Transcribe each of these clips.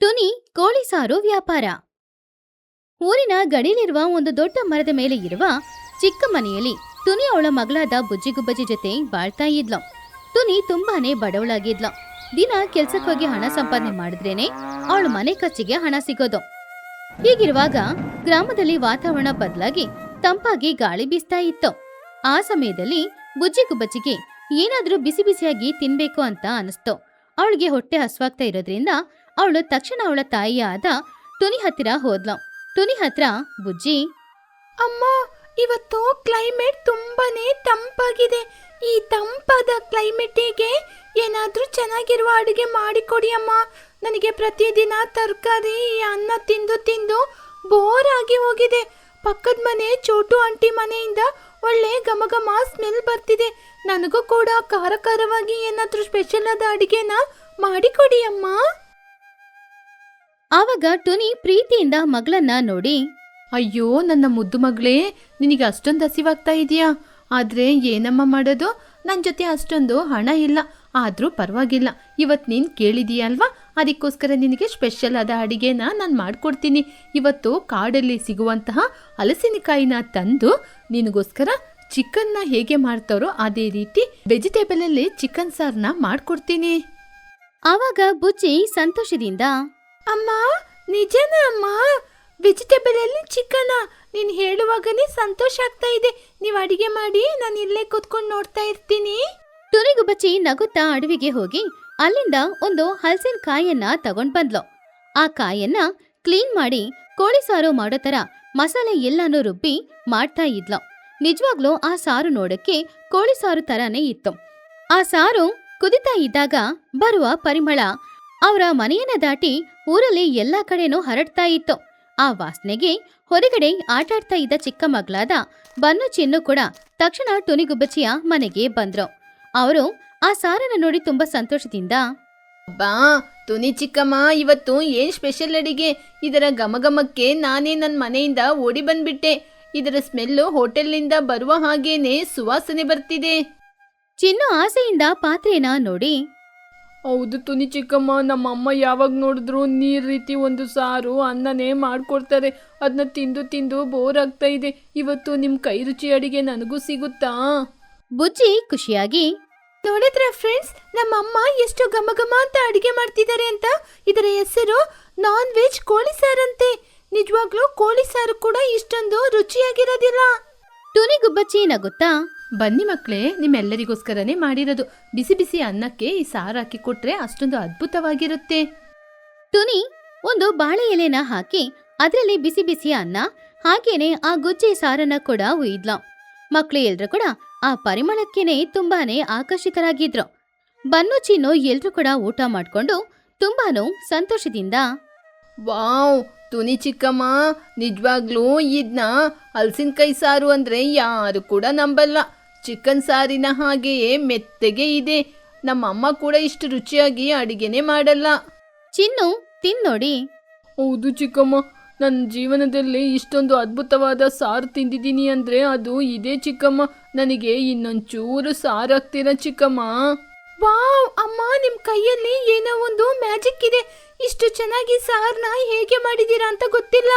ಟುನಿ ಕೋಳಿ ಸಾರು ವ್ಯಾಪಾರ. ಊರಿನ ಗಡಿಲಿರುವ ಒಂದು ದೊಡ್ಡ ಮರದ ಮೇಲೆ ಇರುವ ಚಿಕ್ಕ ಮನೆಯಲ್ಲಿ ಟುನಿ ಅವಳ ಮಗಳಾದ ಬುಜ್ಜಿಗುಬ್ಬಜ್ಜಿ ಜೊತೆ ಬಾಳ್ತಾ ಇದ್ಲು. ಟುನಿ ತುಂಬಾನೇ ಬಡವಳಾಗಿದ್ಲು. ದಿನ ಕೆಲ್ಸಕ್ಕೋಗಿ ಹಣ ಸಂಪಾದನೆ ಮಾಡಿದ್ರೇನೆ ಅವಳ ಮನೆ ಖರ್ಚಿಗೆ ಹಣ ಸಿಗೋದು. ಹೀಗಿರುವಾಗ ಗ್ರಾಮದಲ್ಲಿ ವಾತಾವರಣ ಬದಲಾಗಿ ತಂಪಾಗಿ ಗಾಳಿ ಬೀಸ್ತಾ ಇತ್ತು. ಆ ಸಮಯದಲ್ಲಿ ಬುಜ್ಜಿಗುಬ್ಬಜ್ಜಿಗೆ ಏನಾದ್ರೂ ಬಿಸಿ ಬಿಸಿಯಾಗಿ ತಿನ್ಬೇಕು ಅಂತ ಅನಿಸ್ತು. ಅವಳಿಗೆ ಹೊಟ್ಟೆ ಹಸ್ವಾಗ್ತಾ ಇರೋದ್ರಿಂದ ಅವಳು ತಕ್ಷಣ ಅವಳ ತಾಯಿಯಾದ ಟುನಿ ಹತ್ತಿರ ಹೋದ್ಲು. ಟುನಿ ಹತ್ರ, ಬುಜ್ಜಿ, ಅಮ್ಮ, ಇವತ್ತು ಕ್ಲೈಮೇಟ್ ತುಂಬಾನೇ ತಂಪಾಗಿದೆ. ಈ ತಂಪಾದ ಕ್ಲೈಮೇಟಿಗೆ ಏನಾದ್ರೂ ಚೆನ್ನಾಗಿರುವ ಅಡುಗೆ ಮಾಡಿಕೊಡಿ ಅಮ್ಮ. ನನಗೆ ಪ್ರತಿದಿನ ತರಕಾರಿ ಅನ್ನ ತಿಂದು ತಿಂದು ಬೋರ್ ಆಗಿ ಹೋಗಿದೆ. ಪಕ್ಕದ ಮನೆ ಚೋಟು ಆಂಟಿ ಮನೆಯಿಂದ ಒಳ್ಳೆ ಘಮ ಸ್ಮೆಲ್ ಬರ್ತಿದೆ. ನನಗೂ ಕೂಡ ಖಾರ ಖಾರವಾಗಿ ಏನಾದ್ರೂ ಸ್ಪೆಷಲ್ ಆದ ಅಡುಗೆನ ಮಾಡಿಕೊಡಿ ಅಮ್ಮ. ಆವಾಗ ಟುನಿ ಪ್ರೀತಿಯಿಂದ ಮಗಳನ್ನ ನೋಡಿ, ಅಯ್ಯೋ ನನ್ನ ಮುದ್ದು ಮಗಳೇ, ನಿನಗೆ ಅಷ್ಟೊಂದು ಹಸಿವಾಗ್ತಾ ಇದೆಯಾ? ಆದರೆ ಏನಮ್ಮ ಮಾಡೋದು, ನನ್ನ ಜೊತೆ ಅಷ್ಟೊಂದು ಹಣ ಇಲ್ಲ. ಆದರೂ ಪರವಾಗಿಲ್ಲ, ಇವತ್ತು ನೀನು ಕೇಳಿದೀಯಲ್ವಾ, ಅದಕ್ಕೋಸ್ಕರ ನಿನಗೆ ಸ್ಪೆಷಲ್ ಆದ ಅಡಿಗೆನ ನಾನು ಮಾಡಿಕೊಡ್ತೀನಿ. ಇವತ್ತು ಕಾಡಲ್ಲಿ ಸಿಗುವಂತಹ ಹಲಸಿನಕಾಯಿನ ತಂದು ನಿನಗೋಸ್ಕರ ಚಿಕನ್ನ ಹೇಗೆ ಮಾಡ್ತಾರೋ ಅದೇ ರೀತಿ ವೆಜಿಟೇಬಲಲ್ಲಿ ಚಿಕನ್ ಸಾರನ್ನ ಮಾಡಿಕೊಡ್ತೀನಿ. ಆವಾಗ ಬುಜ್ಜಿ ಸಂತೋಷದಿಂದ, ಅಮ್ಮ, ನಿಜನಾ ಅಮ್ಮ? ವೆಜಿಟೇಬಲ್ ಅಲ್ಲಿ ಚಿಕನ? ನೀನು ಹೇಳುವಾಗನೇ ಸಂತೋಷ ಆಗ್ತಾ ಇದೆ. ನೀವು ಅಡಿಗೆ ಮಾಡಿ ನಾನು ಇಲ್ಲೇ ಕೂತ್ಕೊಂಡು ನೋಡ್ತಾ ಇರ್ತೀನಿ. ಟುನಿಗುಬ್ಬಚ್ಚಿ ನಗುತ್ತಾ ಅಡವಿಗೆ ಹೋಗಿ ಅಲ್ಲಿಂದ ಒಂದು ಹಲಸಿನ ಕಾಯನ್ನ ತಗೊಂಡ್ ಬಂದ್ಲು. ಆ ಕಾಯನ್ನ ಕ್ಲೀನ್ ಮಾಡಿ ಕೋಳಿ ಸಾರು ಮಾಡೋ ತರ ಮಸಾಲೆ ಎಲ್ಲಾನು ರುಬ್ಬಿ ಮಾಡ್ತಾ ಇದ್ಲು. ನಿಜವಾಗ್ಲೂ ಆ ಸಾರು ನೋಡಕ್ಕೆ ಕೋಳಿ ಸಾರು ತರಾನೇ ಇತ್ತು. ಆ ಸಾರು ಕುದಿತಾ ಇದ್ದಾಗ ಬರುವ ಪರಿಮಳ ಅವರ ಮನೆಯನ್ನ ದಾಟಿ ಊರಲ್ಲಿ ಎಲ್ಲಾ ಕಡೆನೂ ಹರಡ್ತಾ ಇತ್ತು. ಆ ವಾಸನೆಗೆ ಹೊರಗಡೆ ಆಟಾಡ್ತಾ ಇದ್ದ ಚಿಕ್ಕ ಮಗಳಾದ ಬನ್ನು ಚಿನ್ನು ಕೂಡ ತಕ್ಷಣ ಟುನಿಗುಬ್ಬಚ್ಚಿಯ ಮನೆಗೆ ಬಂದ್ರು. ಅವರು ಆ ಸಾರನ್ನ ನೋಡಿ ತುಂಬಾ ಸಂತೋಷದಿಂದ, ಬಾ ತುನಿ ಚಿಕ್ಕಮ್ಮ, ಇವತ್ತು ಏನ್ ಸ್ಪೆಷಲ್ ಅಡಿಗೆ? ಇದರ ಘಮಘಮಕ್ಕೆ ನಾನೇ ನನ್ನ ಮನೆಯಿಂದ ಓಡಿ ಬಂದ್ಬಿಟ್ಟೆ. ಇದರ ಸ್ಮೆಲ್ಲು ಹೋಟೆಲ್ನಿಂದ ಬರುವ ಹಾಗೇನೆ ಸುವಾಸನೆ ಬರ್ತಿದೆ. ಚಿನ್ನು ಆಸೆಯಿಂದ ಪಾತ್ರೆನ ನೋಡಿ, ಹೌದು ತುನಿ ಚಿಕ್ಕಮ್ಮ, ನಮ್ಮಮ್ಮ ಯಾವಾಗ ನೋಡಿದ್ರು ನೀರ್ ರೀತಿ ಒಂದು ಸಾರು ಅನ್ನನೇ ಮಾಡ್ಕೊಡ್ತಾರೆ. ಅದನ್ನ ತಿಂದು ತಿಂದು ಬೋರ್ ಆಗ್ತಾ ಇದೆ. ಇವತ್ತು ನಿಮ್ ಕೈ ರುಚಿ ಅಡಿಗೆ ನನಗೂ ಸಿಗುತ್ತಾ? ಬುಜ್ಜಿ ಖುಷಿಯಾಗಿ, ನೋಡಿದ್ರ ಫ್ರೆಂಡ್ಸ್, ನಮ್ಮಮ್ಮ ಎಷ್ಟು ಘಮ ಅಂತ ಅಡಿಗೆ ಮಾಡ್ತಿದ್ದಾರೆ ಅಂತ. ಇದರ ಹೆಸರು ನಾನ್ ವೆಜ್ ಕೋಳಿ ಸಾರಂತೆ. ನಿಜವಾಗ್ಲೂ ಕೋಳಿ ಸಾರು ಕೂಡ ಇಷ್ಟೊಂದು ರುಚಿಯಾಗಿರೋದಿಲ್ಲ. ಟುನಿಗುಬ್ಬಚ್ಚಿ ನಗುತ್ತಾ, ಬನ್ನಿ ಮಕ್ಕಳೇ, ನಿಮ್ಮೆಲ್ಲರಿಗೋಸ್ಕರನೇ ಮಾಡಿರೋದು. ಬಿಸಿ ಬಿಸಿ ಅನ್ನಕ್ಕೆ ಈ ಸಾರು ಹಾಕಿ ಕೊಟ್ರೆ ಅಷ್ಟೊಂದು ಅದ್ಭುತವಾಗಿರುತ್ತೆ. ಟುನಿ ಒಂದು ಬಾಳೆ ಎಲೆನ ಹಾಕಿ ಅದರಲ್ಲಿ ಬಿಸಿ ಬಿಸಿ ಅನ್ನ ಹಾಗೇನೆ ಆ ಗುಜ್ಜಿ ಸಾರನ್ನ ಕೂಡ ಉಯ್ದ್ಲು. ಮಕ್ಕಳು ಎಲ್ರು ಕೂಡ ಆ ಪರಿಮಳಕ್ಕೇನೆ ತುಂಬಾನೇ ಆಕರ್ಷಿತರಾಗಿದ್ರು. ಬನ್ನು ಚಿನ್ನು ಎಲ್ರು ಕೂಡ ಊಟ ಮಾಡ್ಕೊಂಡು ತುಂಬಾನು ಸಂತೋಷದಿಂದ, ವಾವ್ ತುನಿ ಚಿಕ್ಕಮ್ಮ, ನಿಜವಾಗ್ಲೂ ಇದನ್ನ ಹಲಸಿನಕಾಯಿ ಸಾರು ಅಂದ್ರೆ ಯಾರು ಕೂಡ ನಂಬಲ್ಲ. ಚಿಕನ್ ಸಾರಿನ ಹಾಗೆಯೇ ಮೆತ್ತಗೆ ಇದೆ. ನಮ್ಮಮ್ಮ ಕೂಡ ಇಷ್ಟು ರುಚಿಯಾಗಿ ಅಡಿಗೆನೆ ಮಾಡಲ್ಲ. ಚಿನ್ನು ತಿನ್ನೋಡಿ, ಹೌದು ಚಿಕ್ಕಮ್ಮ, ನನ್ನ ಜೀವನದಲ್ಲಿ ಇಷ್ಟೊಂದು ಅದ್ಭುತವಾದ ಸಾರು ತಿಂದಿದ್ದೀನಿ ಅಂದ್ರೆ ಅದು ಇದೇ ಚಿಕ್ಕಮ್ಮ. ನನಗೆ ಇನ್ನೊಂಚೂರು ಸಾರು ಹಾಕ್ತೀರಾ ಚಿಕ್ಕಮ್ಮ? ವಾವ್ ಅಮ್ಮ, ನಿಮ್ ಕೈಯಲ್ಲಿ ಏನೋ ಒಂದು ಮ್ಯಾಜಿಕ್ ಇದೆ. ಇಷ್ಟು ಚೆನ್ನಾಗಿ ಸಾರ್ನ ಹೇಗೆ ಮಾಡಿದೀರಾ ಅಂತ ಗೊತ್ತಿಲ್ಲ.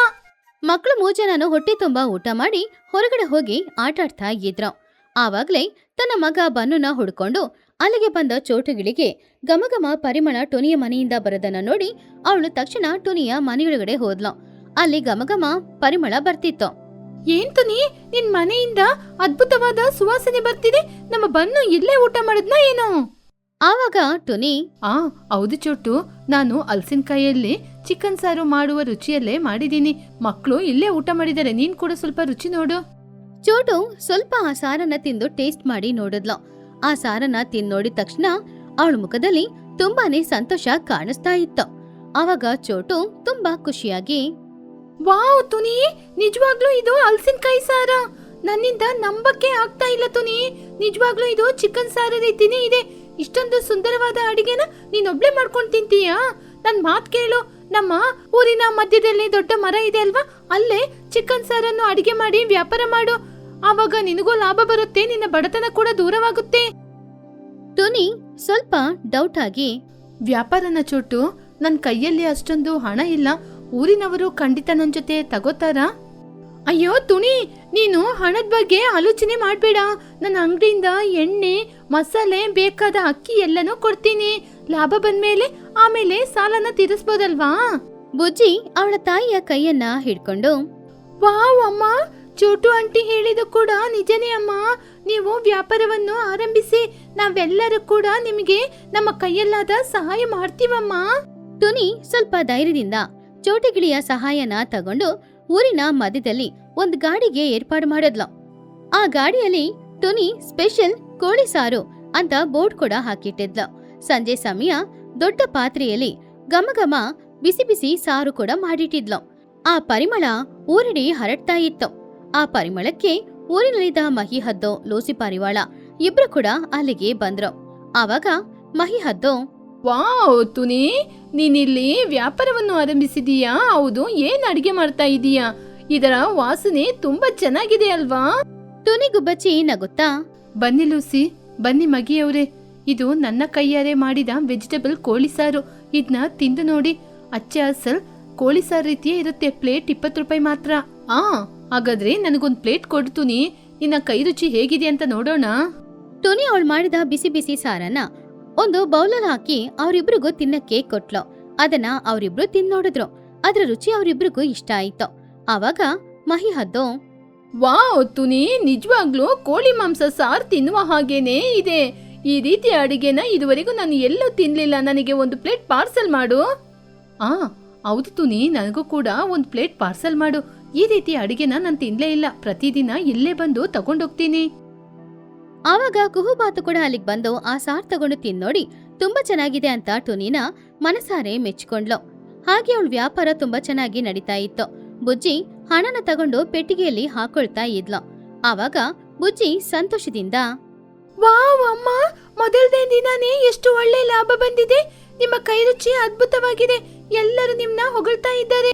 ಮಕ್ಕಳು 3 ಜನನು ಹೊಟ್ಟೆ ತುಂಬಾ ಊಟ ಮಾಡಿ ಹೊರಗಡೆ ಹೋಗಿ ಆಟಾಡ್ತಾ ಇದ್ರು. ಆವಾಗ್ಲೇ ತನ್ನ ಮಗ ಬನ್ನುನ ಹುಡ್ಕೊಂಡು ಅಲ್ಲಿಗೆ ಬಂದ ಚೋಟುಗಿಳಿಗೆ ಘಮಘಮ ಪರಿಮಳ ಟುನಿಯ ಮನೆಯಿಂದ ಬರೋದನ್ನ ನೋಡಿ ಅವಳು ತಕ್ಷಣ ಟುನಿಯ ಮನೆಯೊಳಗಡೆ ಹೋದ್ಲು. ಅಲ್ಲಿ ಘಮಘಮ ಪರಿಮಳ ಬರ್ತಿತ್ತು. ಏನ್ ತುನಿ, ನಿನ್ ಮನೆಯಿಂದ ಅದ್ಭುತವಾದ ಸುವಾಸನೆ ಬರ್ತಿದೆ. ನಮ್ಮ ಬನ್ನು ಇಲ್ಲೇ ಊಟ ಮಾಡಿದ್ನಾ ಏನೋ? ಆವಾಗ ಟುನಿ, ಹೌದು ಚೋಟು, ನಾನು ಹಲಸಿನಕಾಯಲ್ಲಿ ಚಿಕನ್ ಸಾರು ಮಾಡುವ ರುಚಿಯಲ್ಲೇ ಮಾಡಿದೀನಿ. ಮಕ್ಕಳು ಇಲ್ಲೇ ಊಟ ಮಾಡಿದ್ದಾರೆ, ನೀನ್ ಕೂಡ ಸ್ವಲ್ಪ ರುಚಿ ನೋಡು. ಚೋಟು ಸ್ವಲ್ಪ ಆ ಸಾರನ್ನ ತಿಂದು ಟೇಸ್ಟ್ ಮಾಡಿ ನೋಡಿದ್ಲು. ಆ ಸಾರನ್ನ ತಿನ್ನೋಡಿದ ತಕ್ಷಣ ಅವಳ ಮುಖದಲ್ಲಿ ತುಂಬಾನೇ ಸಂತೋಷ ಕಾಣಿಸ್ತಾ ಇತ್ತು. ಆವಾಗ ಚೋಟು ತುಂಬಾ ಖುಷಿಯಾಗಿ, ವಾವ್ ತುನಿ, ನಿಜವಾಗ್ಲೂ ಇದು ಹಲಸಿನಕಾಯಿ ಸಾರ? ನನ್ನಿಂದ ನಂಬಕ್ಕೆ ಆಗ್ತಾ ಇಲ್ಲ ತುನಿ. ನಿಜವಾಗ್ಲೂ ಇದು ಚಿಕನ್ ಸಾರ ರೀತಿನೇ ಇದೆ. ಇಷ್ಟೊಂದು ಸುಂದರವಾದ ಅಡಿಗೆನ ನೀನೊಬ್ಳೆ ಮಾಡ್ಕೊಂಡು ತಿಂತೀಯಾ? ನನ್ ಮಾತ್ ಕೇಳು, ನಮ್ಮ ಊರಿನ ಮಧ್ಯದಲ್ಲಿ ದೊಡ್ಡ ಮರ ಇದೆ ಅಲ್ವಾ, ಅಲ್ಲೇ ಚಿಕನ್ ಸಾರನ್ನು ಅಡಿಗೆ ಮಾಡಿ ವ್ಯಾಪಾರ ಮಾಡು. ಆವಾಗ ನಿನಗೂ ಲಾಭ ಬರುತ್ತೆ, ನಿನ್ನ ಬಡತನ ಕೂಡ ದೂರವಾಗುತ್ತೆ. ಟುನಿ ಸ್ವಲ್ಪ ಡೌಟ್ ಆಗಿ, ವ್ಯಾಪಾರನ ಚೋಟು, ನನ್ನ ಕೈಯಲ್ಲಿ ಅಷ್ಟೊಂದು ಹಣ ಇಲ್ಲ. ಊರಿನವರು ಖಂಡಿತ ನನ್ನ ಜೊತೆ ತಗೋತಾರಾ? ಅಯ್ಯೋ ತುನಿ, ನೀನು ಹಣದ ಬಗ್ಗೆ ಆಲೋಚನೆ ಮಾಡ್ಬೇಡ. ನನ್ನ ಅಂಗಡಿಯಿಂದ ಎಣ್ಣೆ, ಮಸಾಲೆ, ಬೇಕಾದ ಅಕ್ಕಿ ಎಲ್ಲನೂ ಕೊಡ್ತೀನಿ. ಲಾಭ ಬಂದ್ಮೇಲೆ ಆಮೇಲೆ ಸಾಲನ ತೀರಿಸ್ಬೋದಲ್ವಾ? ಬುಜ್ಜಿ ಅವಳ ತಾಯಿಯ ಕೈಯನ್ನ ಹಿಡ್ಕೊಂಡು, ವಾವ್ ಅಮ್ಮ, ಚೋಟು ಆಂಟಿ ಹೇಳಿದ ಕೂಡ ನಿಜನೇ ಅಮ್ಮ. ನೀವು ವ್ಯಾಪಾರವನ್ನು ಆರಂಭಿಸಿ, ನಾವೆಲ್ಲರೂ ಕೂಡ ನಿಮಗೆ ನಮ್ಮ ಕೈಯಲ್ಲಾದ ಸಹಾಯ ಮಾಡ್ತೀವಮ್ಮ. ಟುನಿ ಸ್ವಲ್ಪ ಧೈರ್ಯದಿಂದ ಚೋಟಗಿಳಿಯ ಸಹಾಯನ ತಗೊಂಡು ಊರಿನ ಮಧ್ಯದಲ್ಲಿ ಒಂದು ಗಾಡಿಗೆ ಏರ್ಪಾಡು ಮಾಡಿದ್ಲು. ಆ ಗಾಡಿಯಲ್ಲಿ ಟುನಿ ಸ್ಪೆಷಲ್ ಕೋಳಿ ಸಾರು ಅಂತ ಬೋರ್ಡ್ ಕೂಡ ಹಾಕಿಟ್ಟಿದ್ಲು. ಸಂಜೆ ಸಮಯ ದೊಡ್ಡ ಪಾತ್ರೆಯಲ್ಲಿ ಘಮಘಮ ಬಿಸಿ ಬಿಸಿ ಸಾರು ಕೂಡ ಮಾಡಿಟ್ಟಿದ್ಲು. ಆ ಪರಿಮಳ ಊರಿಡೀ ಹರಡ್ತಾ ಇತ್ತು. ಆ ಪರಿಮಳಕ್ಕೆ ಊರಿನಲ್ಲಿದ್ದ ಮಹಿಹದ್ದು, ಲೂಸಿ ಪಾರಿವಾಳ ಇಬ್ರು ಕೂಡ ಅಲ್ಲಿಗೆ ಬಂದ್ರು. ಆವಾಗ ಮಹಿಹದ್ದು, ವಾವ್ ತುನಿ, ನೀನಿಲ್ಲಿ ವ್ಯಾಪಾರವನ್ನು ಆರಂಭಿಸಿದೀಯಾ? ಹೌದು, ಏನ್ ಅಡಿಗೆ ಮಾಡ್ತಾ ಇದೀಯಾ? ಇದರ ವಾಸನೆ ತುಂಬಾ ಚೆನ್ನಾಗಿದೆ ಅಲ್ವಾ? ಟುನಿ ಗುಬ್ಬಚ್ಚಿ ನಗುತ್ತಾ, ಬನ್ನಿ ಲೂಸಿ, ಬನ್ನಿ ಮಗಿಯವ್ರೆ, ಇದು ನನ್ನ ಕೈಯಾರೆ ಮಾಡಿದ ವೆಜಿಟೇಬಲ್ ಕೋಳಿ ಸಾರು. ಇದನ್ನ ತಿಂದು ನೋಡಿ, ಅಚ್ಚ ಅಸಲ್ ಕೋಳಿ ಸಾರು ರೀತಿಯೇ ಇರುತ್ತೆ. ಪ್ಲೇಟ್ 20 ರೂಪಾಯಿ ಮಾತ್ರ. ಹಾಗಾದ್ರೆ ನನಗೊಂದು ಪ್ಲೇಟ್ ಕೊಡ್ತೀನಿ, ನಿನ್ನ ಕೈ ರುಚಿ ಹೇಗಿದೆ ಅಂತ ನೋಡೋಣ. ಟುನಿ ಅವಳು ಮಾಡಿದ ಬಿಸಿ ಬಿಸಿ ಸಾರನ್ನ ಒಂದು ಬೌಲಲ್ಲಿ ಹಾಕಿ ಅವರಿಬ್ರಿಗೂ ತಿನ್ನಕ್ಕೆ ಕೊಟ್ಲು. ಅದನ್ನ ಅವರಿಬ್ರು ತಿನ್ನೋಡಿದ್ರು. ಅದ್ರ ರುಚಿ ಅವರಿಬ್ರಿಗೂ ಇಷ್ಟ ಆಯ್ತು. ಆವಾಗ ಮಹಿಹದ್ದು, ವಾವ್ ತುನಿ, ನಿಜವಾಗ್ಲೂ ಕೋಳಿ ಮಾಂಸ ಸಾರು ತಿನ್ನುವ ಹಾಗೇನೆ ಇದೆ. ಈ ರೀತಿ ಅಡಿಗೆನ ಇದುವರೆಗೂ ನಾನು ಎಲ್ಲೂ ತಿನ್ಲಿಲ್ಲ. ನನಗೆ ಒಂದು ಪ್ಲೇಟ್ ಪಾರ್ಸಲ್ ಮಾಡು. ಹೌದು ತುನಿ, ನನಗೂ ಕೂಡ ಒಂದು ಪ್ಲೇಟ್ ಪಾರ್ಸಲ್ ಮಾಡು. ಈ ರೀತಿ ಅಡಿಗೆನ ನಾನು ತಿನ್ಲೇ ಇಲ್ಲ. ಪ್ರತಿದಿನ ಇಲ್ಲೇ ಬಂದು ತಗೊಂಡೋಗ್ತೀನಿ. ಆವಾಗ ಕುಹುಬಾತು ಕೂಡ ಅಲ್ಲಿಗೆ ಬಂದು ಆ ಸಾರ್ ತಗೊಂಡು ತಿನ್ನೋಡಿ ತುಂಬಾ ಚೆನ್ನಾಗಿದೆ ಅಂತ ಟುನಿನ ಮನಸಾರೆ ಮೆಚ್ಕೊಂಡ್ಲು. ಹಾಗೆ ಅವಳ ವ್ಯಾಪಾರ ತುಂಬಾ ಚೆನ್ನಾಗಿ ನಡೀತಾ ಇತ್ತು. ಬುಜ್ಜಿ ಹಣನ ತಗೊಂಡು ಪೆಟ್ಟಿಗೆಯಲ್ಲಿ ಹಾಕೊಳ್ತಾ ಇದ್ಲು. ಆವಾಗ ಬುಜ್ಜಿ ಸಂತೋಷದಿಂದ, ವಾವ್ ಅಮ್ಮ, ಮೊದಲನೇ ದಿನಾನೇ ಎಷ್ಟು ಒಳ್ಳೆ ಲಾಭ ಬಂದಿದೆ. ನಿಮ್ಮ ಕೈ ರುಚಿ ಅದ್ಭುತವಾಗಿದೆ. ಎಲ್ಲರೂ ನಿಮ್ನ ಹೊಗಳ್ತಾ ಇದ್ದಾರೆ.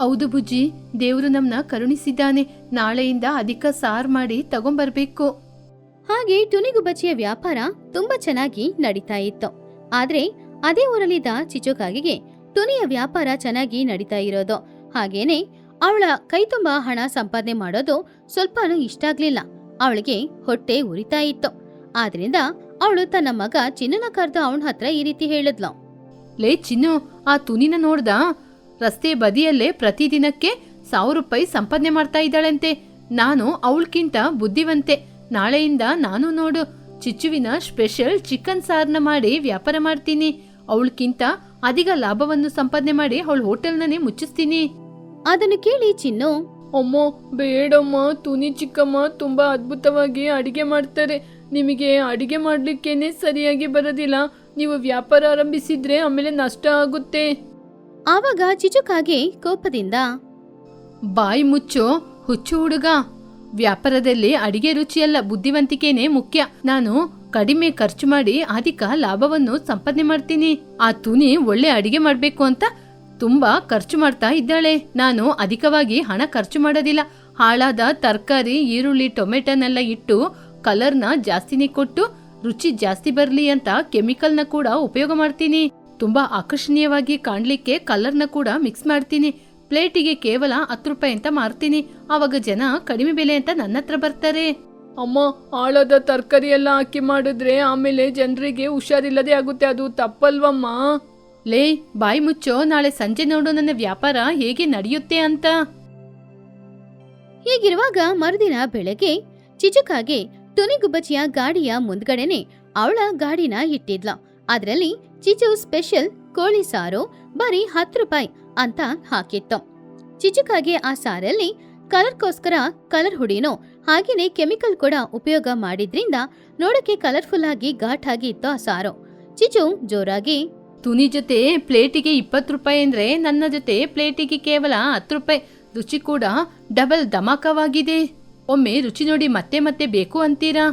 ಹೌದು ಬುಜ್ಜಿ, ದೇವ್ರು ನಮ್ನ ಕರುಣಿಸಿದ್ದಾನೆ. ನಾಳೆಯಿಂದ ಅಧಿಕ ಸಾರ್ ಮಾಡಿ ತಗೊಂಬರ್ಬೇಕು. ಹಾಗೆ ಟುನಿಗುಬ್ಬಚ್ಚಿಯ ವ್ಯಾಪಾರ ತುಂಬಾ ಚೆನ್ನಾಗಿ ನಡೀತಾ ಇತ್ತು. ಆದ್ರೆ ಅದೇ ಊರಲ್ಲಿದ್ದ ಚಿಚುಕಾಗಿಗೆ ಟುನಿಯ ವ್ಯಾಪಾರ ಚೆನ್ನಾಗಿ ನಡೀತಾ ಇರೋದು, ಹಾಗೇನೆ ಅವಳ ಕೈ ತುಂಬಾ ಹಣ ಸಂಪಾದನೆ ಮಾಡೋದು ಸ್ವಲ್ಪನೂ ಇಷ್ಟ ಆಗ್ಲಿಲ್ಲ. ಅವಳಿಗೆ ಹೊಟ್ಟೆ ಉರಿತಾ ಇತ್ತು. ಆದ್ರಿಂದ ಅವಳು ತನ್ನ ಮಗ ಚಿನ್ನನ ಕರೆದು ಅವನ ಹತ್ರ ಈ ರೀತಿ ಹೇಳಿದ್ಲು, ಲೇ ಚಿನ್ನು, ಆ ತುನಿನ ನೋಡ್ದ? ರಸ್ತೆ ಬದಿಯಲ್ಲೇ ಪ್ರತಿದಿನಕ್ಕೆ 1000 ರೂಪಾಯಿ ಸಂಪಾದನೆ ಮಾಡ್ತಾ ಇದ್ದಾಳಂತೆ. ನಾನು ಅವಳಕ್ಕಿಂತ ಬುದ್ಧಿವಂತೆ. ನಾಳೆಯಿಂದ ನಾನು ನೋಡು, ಚಿಚ್ಚುವಿನ ಸ್ಪೆಷಲ್ ಚಿಕನ್ ಸಾರ್ನ ಮಾಡಿ ವ್ಯಾಪಾರ ಮಾಡ್ತೀನಿ. ಅವಳಕ್ಕಿಂತ ಅಧಿಕ ಲಾಭವನ್ನು ಸಂಪಾದನೆ ಮಾಡಿ ಅವಳ ಹೋಟೆಲ್ನೇ ಮುಚ್ಚಿಸ್ತೀನಿ. ಅದನ್ನು ಕೇಳಿ ಚಿನ್ನು, ಅಮ್ಮ ಬೇಡಮ್ಮ, ತುನಿ ಚಿಕ್ಕಮ್ಮ ತುಂಬಾ ಅದ್ಭುತವಾಗಿ ಅಡಿಗೆ ಮಾಡ್ತಾರೆ. ನಿಮಗೆ ಅಡಿಗೆ ಮಾಡ್ಲಿಕ್ಕೇನೆ ಸರಿಯಾಗಿ ಬರೋದಿಲ್ಲ. ನೀವು ವ್ಯಾಪಾರ ಆರಂಭಿಸಿದ್ರೆ ಆಮೇಲೆ ನಷ್ಟ ಆಗುತ್ತೆ. ಆವಾಗ ಚಿಚುಕಾಗೆ ಕೋಪದಿಂದ, ಬಾಯಿ ಮುಚ್ಚೋ ಹುಚ್ಚು ಹುಡುಗ. ವ್ಯಾಪಾರದಲ್ಲಿ ಅಡಿಗೆ ರುಚಿಯಲ್ಲ, ಬುದ್ಧಿವಂತಿಕೆನೇ ಮುಖ್ಯ. ನಾನು ಕಡಿಮೆ ಖರ್ಚು ಮಾಡಿ ಅಧಿಕ ಲಾಭವನ್ನು ಸಂಪಾದನೆ ಮಾಡ್ತೀನಿ. ಆ ತುನಿ ಒಳ್ಳೆ ಅಡಿಗೆ ಮಾಡ್ಬೇಕು ಅಂತ ತುಂಬಾ ಖರ್ಚು ಮಾಡ್ತಾ ಇದ್ದಾಳೆ. ನಾನು ಅಧಿಕವಾಗಿ ಹಣ ಖರ್ಚು ಮಾಡೋದಿಲ್ಲ. ಹಾಳಾದ ತರಕಾರಿ, ಈರುಳ್ಳಿ, ಟೊಮೆಟೊನೆಲ್ಲ ಇಟ್ಟು ಕಲರ್ನ ಜಾಸ್ತಿನೇ ಕೊಟ್ಟು ರುಚಿ ಜಾಸ್ತಿ ಬರ್ಲಿ ಅಂತ ಕೆಮಿಕಲ್ನ ಕೂಡ ಉಪಯೋಗ ಮಾಡ್ತೀನಿ. ತುಂಬಾ ಆಕರ್ಷಣೀಯವಾಗಿ ಕಾಣ್ಲಿಕ್ಕೆ ಕಲರ್ನ ಕೂಡ ಮಿಕ್ಸ್ ಮಾಡ್ತೀನಿ. ಪ್ಲೇಟಿಗೆ ಕೇವಲ 10 ರೂಪಾಯಿ ಅಂತ ಮಾರ್ತೀನಿ. ಆವಾಗ ಜನ ಕಡಿಮೆ ಬೆಲೆ ಅಂತ ನನ್ನ ಹತ್ರ ಬರ್ತಾರೆ. ಅಮ್ಮ, ಹಾಳಾದ ತರಕಾರಿ ಎಲ್ಲ ಹಾಕಿ ಮಾಡಿದ್ರೆ ಆಮೇಲೆ ಜನರಿಗೆ ಹುಷಾರಿಲ್ಲದೆ ಆಗುತ್ತೆ. ಅದು ತಪ್ಪಲ್ವಮ್ಮ? ಲೇ ಬಾಯಿ ಮುಚ್ಚೋ, ನಾಳೆ ಸಂಜೆ ನೋಡು ನನ್ನ ವ್ಯಾಪಾರ ಹೇಗೆ ನಡೆಯುತ್ತೆ ಅಂತ. ಹೀಗಿರುವಾಗ ಮರುದಿನ ಬೆಳಗ್ಗೆ ಚಿಚುಕಾಗೆ ಟುನಿಗುಬ್ಬಚ್ಚಿಯ ಗಾಡಿಯ ಮುಂದ್ಗಡೆನೆ ಅವಳ ಗಾಡಿನ ಇಟ್ಟಿದ್ಲ. ಅದ್ರಲ್ಲಿ ಚಿಚು ಸ್ಪೆಷಲ್ ಕೋಳಿ ಸಾರು ಬರೀ 10 ರೂಪಾಯಿ ಅಂತ ಹಾಕಿತ್ತು. ಚಿಚುಕಾಗೆ ಆ ಸಾರಲ್ಲಿ ಕಲರ್ಗೋಸ್ಕರ ಕಲರ್ ಹುಡಿನೋ ಹಾಗೇನೆ ಕೆಮಿಕಲ್ ಕೂಡ ಉಪಯೋಗ ಮಾಡಿದ್ರಿಂದ ನೋಡಕ್ಕೆ ಕಲರ್ಫುಲ್ ಆಗಿ ಘಾಟ್ ಆಗಿ ಇತ್ತು ಆ ಸಾರು. ಚಿಚು ಜೋರಾಗಿ, ತುನಿ ಜೊತೆ ಪ್ಲೇಟಿಗೆ 20 ರೂಪಾಯಿ ಅಂದ್ರೆ ನನ್ನ ಜೊತೆ ಪ್ಲೇಟಿಗೆ ಕೇವಲ 10 ರೂಪಾಯಿ. ರುಚಿ ಕೂಡ ಡಬಲ್ ಧಮಾಕವಾಗಿದೆ. ಒಮ್ಮೆ ರುಚಿ ನೋಡಿ ಮತ್ತೆ ಮತ್ತೆ ಬೇಕು ಅಂತೀರಾ?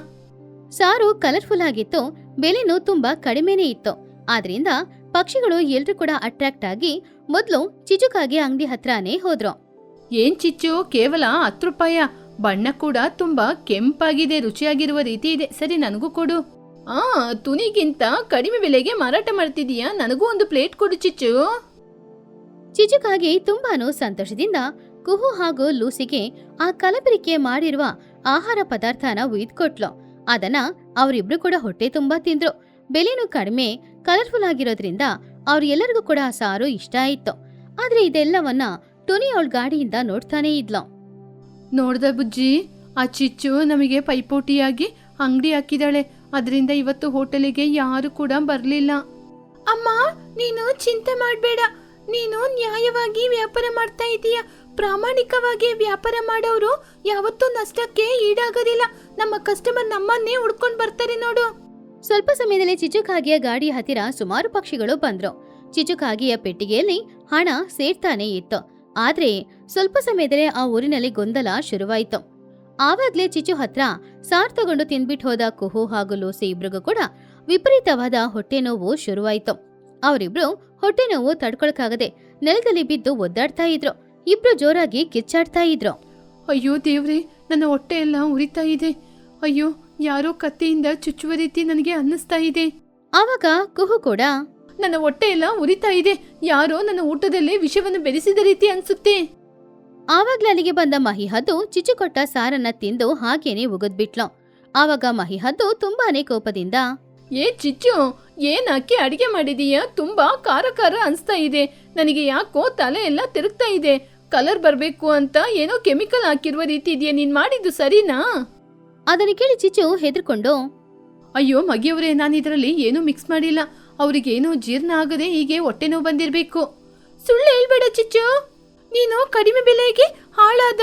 ಸಾರು ಕಲರ್ಫುಲ್ ಆಗಿತ್ತು, ಬೆಲೆನೂ ತುಂಬಾ ಕಡಿಮೆನೇ ಇತ್ತು. ಆದ್ರಿಂದ ಪಕ್ಷಿಗಳು ಎಲ್ರು ಕೂಡ ಅಟ್ರಾಕ್ಟ್ ಆಗಿ ಮೊದ್ಲು ಚಿಚುಕಾಗೆ ಅಂಗಡಿ ಹತ್ರನೇ ಹೋದ್ರು. ಏನ್ ಚಿಚ್ಚು, ಕೇವಲ 10 ರೂಪಾಯ? ಬಣ್ಣ ಕೂಡ ತುಂಬಾ ಕೆಂಪಾಗಿದೆ, ರುಚಿಯಾಗಿರುವ ರೀತಿ ಇದೆ. ಸರಿ, ನನಗೂ ಕೊಡು. ತುನಿಗಿಂತ ಕಡಿಮೆ ಬೆಲೆಗೆ ಮಾರಾಟ ಮಾಡ್ತಿದೀಯಾ? ನನಗೂ ಒಂದು ಪ್ಲೇಟ್ ಕೊಡು ಚಿಚ್ಚು. ಚಿಚುಕಾಗಿ ತುಂಬಾನು ಸಂತೋಷದಿಂದ ಕುಹು ಹಾಗೂ ಲೂಸಿಗೆ ಆ ಕಲಬೆರಕೆ ಮಾಡಿರುವ ಆಹಾರ ಪದಾರ್ಥನ ಒಯ್ದ್ಕೊಟ್ಲು. ಅದನ್ನ ಅವರಿಬ್ರು ಕೂಡ ಹೊಟ್ಟೆ ತುಂಬಾ ತಿಂದ್ರು. ಬೆಲೆನೂ ಕಡಿಮೆ, ಕಲರ್ಫುಲ್ ಆಗಿರೋದ್ರಿಂದ ಅವ್ರೆಲ್ಲರಿಗೂ ಕೂಡ ಆ ಸಾರು ಇಷ್ಟ ಆಯ್ತು. ಆದ್ರೆ ಇದೆಲ್ಲವನ್ನ ಟುನಿ ಅವಳ ಗಾಡಿಯಿಂದ ನೋಡ್ತಾನೇ ಇದ್ಲು. ನೋಡ್ದ ಬುಜ್ಜಿ, ಆ ಚಿಚ್ಚು ನಮಗೆ ಪೈಪೋಟಿಯಾಗಿ ಅಂಗಡಿ ಹಾಕಿದಾಳೆ. ಅದರಿಂದ ಇವತ್ತು ಹೋಟೆಲಿಗೆ ಯಾರು ಕೂಡ ಬರ್ಲಿಲ್ಲ. ಅಮ್ಮ, ನೀನು ಚಿಂತೆ ಮಾಡಬೇಡ. ನೀನು ನ್ಯಾಯವಾಗಿ ವ್ಯಾಪಾರ ಮಾಡ್ತಾ ಇದೀಯ. ಪ್ರಾಮಾಣಿಕವಾಗಿ ವ್ಯಾಪಾರ ಮಾಡೋರು ಯಾವತ್ತೂ ನಷ್ಟಕ್ಕೆ ಈಡಾಗೋದಿಲ್ಲ. ನಮ್ಮ ಕಸ್ಟಮರ್ ನಮ್ಮನ್ನೇ ಹುಡ್ಕೊಂಡ್ ಬರ್ತಾರೆ ನೋಡು. ಸ್ವಲ್ಪ ಸಮಯದಲ್ಲಿ ಚಿಚುಕಾಗಿಯ ಗಾಡಿ ಹತ್ತಿರ ಸುಮಾರು ಪಕ್ಷಿಗಳು ಬಂದ್ರು. ಚಿಚುಕಾಗಿಯ ಪೆಟ್ಟಿಗೆಯಲ್ಲಿ ಹಣ ಸೇರ್ತಾನೆ ಇತ್ತು. ಆದ್ರೆ ಸ್ವಲ್ಪ ಸಮಯದಲ್ಲೇ ಆ ಊರಿನಲ್ಲಿ ಗೊಂದಲ ಶುರುವಾಯಿತು. ಆವಾಗ್ಲೇ ಚಿಚು ಹತ್ರ ಸಾರ್ ತಗೊಂಡು ತಿಂದ್ಬಿಟ್ಟು ಹೋದ ಕುಹು ಹಾಗೂ ಲೂಸಿ ಇಬ್ರಿಗೂ ಕೂಡ ವಿಪರೀತವಾದ ಹೊಟ್ಟೆ ನೋವು ಶುರುವಾಯಿತು. ಅವರಿಬ್ರು ಹೊಟ್ಟೆ ನೋವು ತಡ್ಕೊಳಕ್ಕಾಗದೆ ನೆಲದಲ್ಲಿ ಬಿದ್ದು ಒದ್ದಾಡ್ತಾ ಇದ್ರು. ಇಬ್ರು ಜೋರಾಗಿ ಕಿಚ್ಚಾಡ್ತಾ ಇದ್ರು. ಅಯ್ಯೋ ದೇವ್ರೆ, ನನ್ನ ಹೊಟ್ಟೆ ಎಲ್ಲ ಉರಿತಾ ಇದೆ. ಅಯ್ಯೋ, ಯಾರೋ ಕತ್ತಿಯಿಂದ ಚುಚ್ಚುವ ರೀತಿ ನನಗೆ ಅನ್ನಿಸ್ತಾ ಇದೆ. ಆವಾಗ ಕುಹು ಕೂಡ, ನನ್ನ ಹೊಟ್ಟೆ ಎಲ್ಲ ಉರಿತಾ ಇದೆ. ಯಾರೋ ನನ್ನ ಊಟದಲ್ಲಿ ವಿಷವನ್ನು ಬೆರೆಸಿದ ರೀತಿ ಅನ್ಸುತ್ತೆ. ಆವಾಗ್ಲೇ ಅಲ್ಲಿಗೆ ಬಂದ ಮಹಿಹದ್ದು ಚಿಚು ಕೊಟ್ಟ ಸಾರನ್ನ ತಿಂದು ಹಾಗೇನೆ ಉಗಿದ್ಬಿಟ್ಲು. ಆವಾಗ ಮಹಿಹದ್ದು ತುಂಬಾನೇ ಕೋಪದಿಂದ, ಏ ಚಿಚ್ಚು, ಏನ್ ಹಾಕಿ ಅಡಿಗೆ ಮಾಡಿದೀಯಾ? ತುಂಬಾ ಖಾರ ಖಾರ ಅನ್ಸ್ತಾ ಇದೆ. ನನಗೆ ಯಾಕೋ ತಲೆ ಎಲ್ಲ ತಿರುಗ್ತಾ ಇದೆ. ಕಲರ್ ಬರ್ಬೇಕು ಅಂತ ಏನೋ ಕೆಮಿಕಲ್ ಹಾಕಿರುವ ರೀತಿ ಇದೆಯಾ? ನೀನ್ ಮಾಡಿದ್ದು ಸರಿನಾ? ಅದನ್ನ ಕೇಳಿ ಚಿಚ್ಚು ಹೆದರ್ಕೊಂಡು, ಅಯ್ಯೋ ಮಗಿಯವ್ರೆ, ನಾನು ಇದರಲ್ಲಿ ಏನೂ ಮಿಕ್ಸ್ ಮಾಡಿಲ್ಲ. ಅವ್ರಿಗೇನೋ ಜೀರ್ಣ ಆಗದೆ ಹೀಗೆ ಹೊಟ್ಟೆ ನೋವು ಬಂದಿರ್ಬೇಕು. ಸುಳ್ಳು ಹೇಳ್ಬೇಡ ಚಿಚ್ಚು. ನೀನು ಕಡಿಮೆ ಬೆಲೆಗೆ ಹಾಳಾದ